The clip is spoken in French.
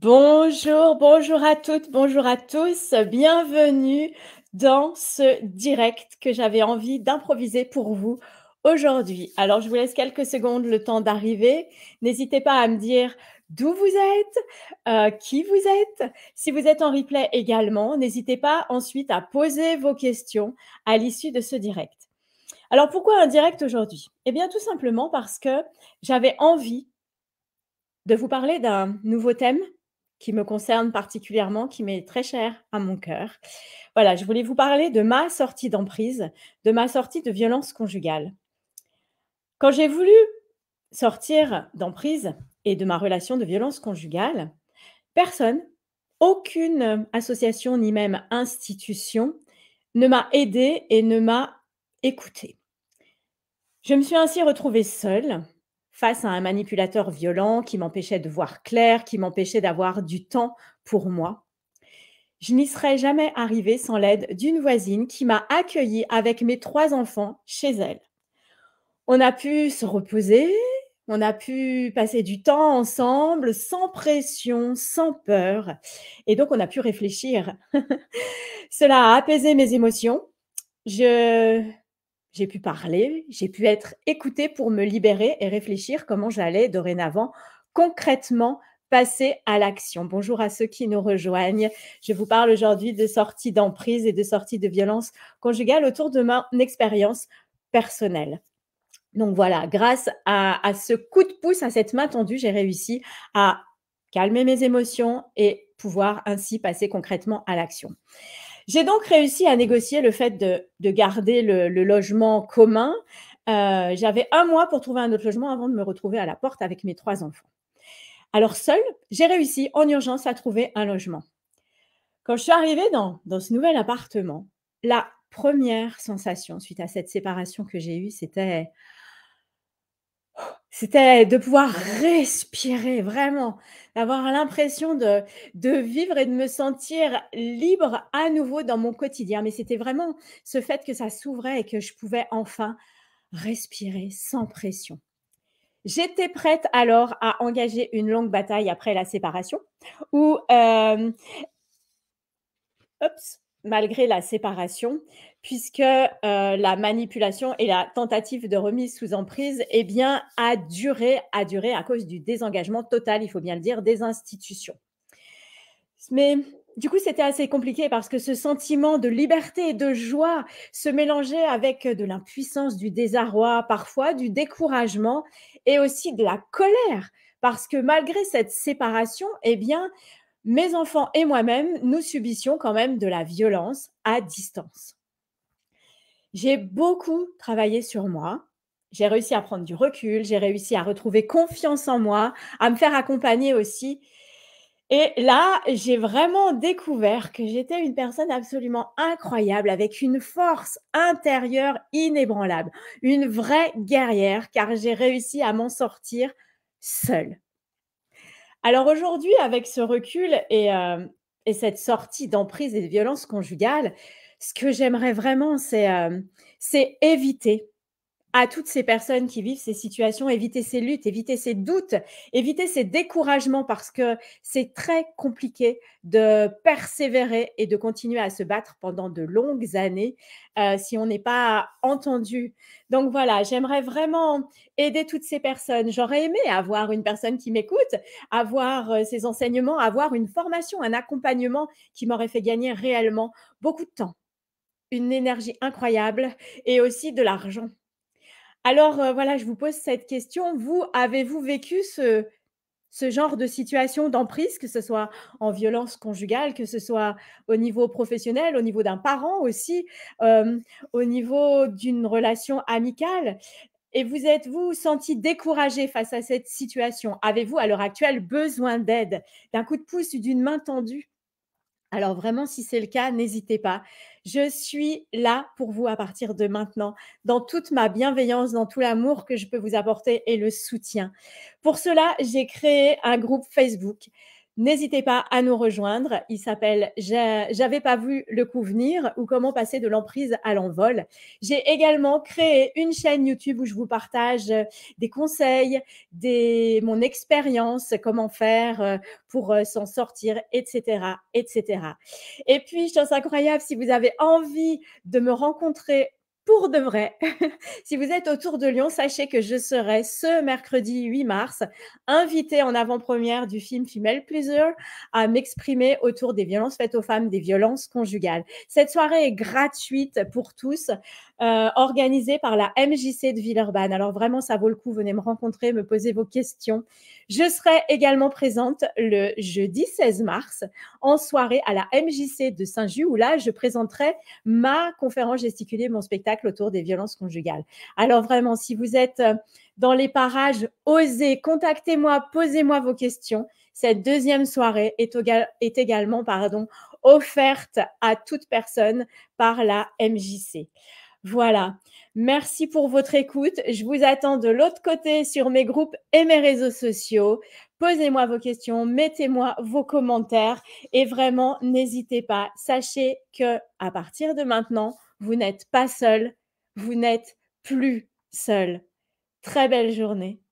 Bonjour, bonjour à toutes, bonjour à tous. Bienvenue dans ce direct que j'avais envie d'improviser pour vous aujourd'hui. Alors, je vous laisse quelques secondes le temps d'arriver. N'hésitez pas à me dire d'où vous êtes, qui vous êtes. Si vous êtes en replay également, n'hésitez pas ensuite à poser vos questions à l'issue de ce direct. Alors, pourquoi un direct aujourd'hui? Eh bien, tout simplement parce que j'avais envie de vous parler d'un nouveau thème qui me concerne particulièrement, qui m'est très cher à mon cœur. Voilà, je voulais vous parler de ma sortie d'emprise, de ma sortie de violence conjugale. Quand j'ai voulu sortir d'emprise et de ma relation de violence conjugale, personne, aucune association ni même institution ne m'a aidée et ne m'a écoutée. Je me suis ainsi retrouvée seule face à un manipulateur violent qui m'empêchait de voir clair, qui m'empêchait d'avoir du temps pour moi. Je n'y serais jamais arrivée sans l'aide d'une voisine qui m'a accueillie avec mes 3 enfants chez elle. On a pu se reposer, on a pu passer du temps ensemble sans pression, sans peur et donc on a pu réfléchir. Cela a apaisé mes émotions. Je J'ai pu parler, j'ai pu être écoutée pour me libérer et réfléchir comment j'allais dorénavant concrètement passer à l'action. Bonjour à ceux qui nous rejoignent. Je vous parle aujourd'hui de sortie d'emprise et de sortie de violence conjugale autour de mon expérience personnelle. Donc voilà, grâce à ce coup de pouce, à cette main tendue, j'ai réussi à calmer mes émotions et pouvoir ainsi passer concrètement à l'action. J'ai donc réussi à négocier le fait de garder le logement commun. J'avais 1 mois pour trouver un autre logement avant de me retrouver à la porte avec mes 3 enfants. Alors seule, j'ai réussi en urgence à trouver un logement. Quand je suis arrivée dans ce nouvel appartement, la première sensation suite à cette séparation que j'ai eue, c'était de pouvoir respirer vraiment, d'avoir l'impression de vivre et de me sentir libre à nouveau dans mon quotidien. Mais c'était vraiment ce fait que ça s'ouvrait et que je pouvais enfin respirer sans pression. J'étais prête alors à engager une longue bataille après la séparation où, malgré la séparation, puisque, la manipulation et la tentative de remise sous emprise, eh bien, a duré à cause du désengagement total, il faut bien le dire, des institutions. Mais du coup, c'était assez compliqué parce que ce sentiment de liberté et de joie se mélangeait avec, de l'impuissance, du désarroi, parfois du découragement et aussi de la colère. Parce que malgré cette séparation, eh bien, mes enfants et moi-même, nous subissions quand même de la violence à distance. J'ai beaucoup travaillé sur moi. J'ai réussi à prendre du recul, j'ai réussi à retrouver confiance en moi, à me faire accompagner aussi. Et là, j'ai vraiment découvert que j'étais une personne absolument incroyable, avec une force intérieure inébranlable, une vraie guerrière, car j'ai réussi à m'en sortir seule. Alors aujourd'hui, avec ce recul et cette sortie d'emprise et de violence conjugale, ce que j'aimerais vraiment, c'est éviter à toutes ces personnes qui vivent ces situations, éviter ces luttes, éviter ces doutes, éviter ces découragements parce que c'est très compliqué de persévérer et de continuer à se battre pendant de longues années, si on n'est pas entendu. Donc voilà, j'aimerais vraiment aider toutes ces personnes. J'aurais aimé avoir une personne qui m'écoute, avoir, ces enseignements, avoir une formation, un accompagnement qui m'aurait fait gagner réellement beaucoup de temps, une énergie incroyable et aussi de l'argent. Alors, voilà, je vous pose cette question. Vous, avez-vous vécu ce genre de situation d'emprise, que ce soit en violence conjugale, que ce soit au niveau professionnel, au niveau d'un parent aussi, hem, au niveau d'une relation amicale? Et vous êtes-vous senti découragé face à cette situation? Avez-vous, à l'heure actuelle, besoin d'aide, d'un coup de pouce, d'une main tendue? Alors vraiment, si c'est le cas, n'hésitez pas. Je suis là pour vous à partir de maintenant, dans toute ma bienveillance, dans tout l'amour que je peux vous apporter et le soutien. Pour cela, j'ai créé un groupe Facebook N'hésitez pas à nous rejoindre. Il s'appelle J'avais pas vu le coup venir ou comment passer de l'emprise à l'envol. J'ai également créé une chaîne YouTube où je vous partage des conseils, mon expérience, comment faire pour s'en sortir, etc., etc. Et puis, chose incroyable, si vous avez envie de me rencontrer pour de vrai, si vous êtes autour de Lyon, sachez que je serai ce mercredi 8 mars invitée en avant-première du film Female Pleaser à m'exprimer autour des violences faites aux femmes, des violences conjugales. Cette soirée est gratuite pour tous, organisée par la MJC de Villeurbanne. Alors vraiment, ça vaut le coup. Venez me rencontrer, me poser vos questions. Je serai également présente le jeudi 16 mars en soirée à la MJC de Saint-Just où là, je présenterai ma conférence gesticulée, mon spectacle autour des violences conjugales. Alors vraiment, si vous êtes dans les parages, osez, contactez-moi, posez-moi vos questions. Cette deuxième soirée est également offerte à toute personne par la MJC. Voilà. Merci pour votre écoute. Je vous attends de l'autre côté sur mes groupes et mes réseaux sociaux. Posez-moi vos questions, mettez-moi vos commentaires et vraiment, n'hésitez pas. Sachez que à partir de maintenant, vous n'êtes pas seul, vous n'êtes plus seul. Très belle journée.